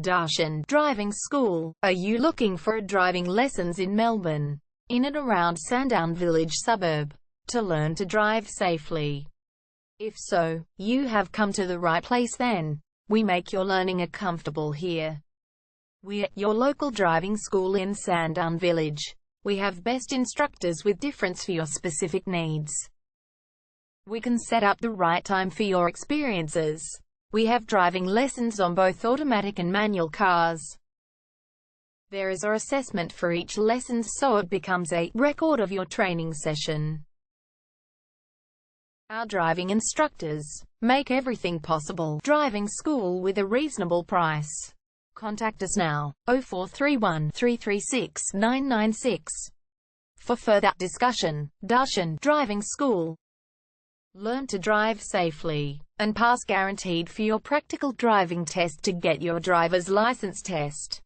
Darshan Driving School. Are you looking for driving lessons in Melbourne, in and around Sandown Village suburb, to learn to drive safely? If so, you have come to the right place then. We make your learning comfortable here. We're your local driving school in Sandown Village. We have best instructors with difference for your specific needs. We can set up the right time for your experiences. We have driving lessons on both automatic and manual cars. There is an assessment for each lesson, so it becomes a record of your training session. Our driving instructors make everything possible. Driving school with a reasonable price. Contact us now, 0431 336 996. For further discussion. Darshan Driving School. Learn to drive safely and pass guaranteed for your practical driving test to get your driver's license test.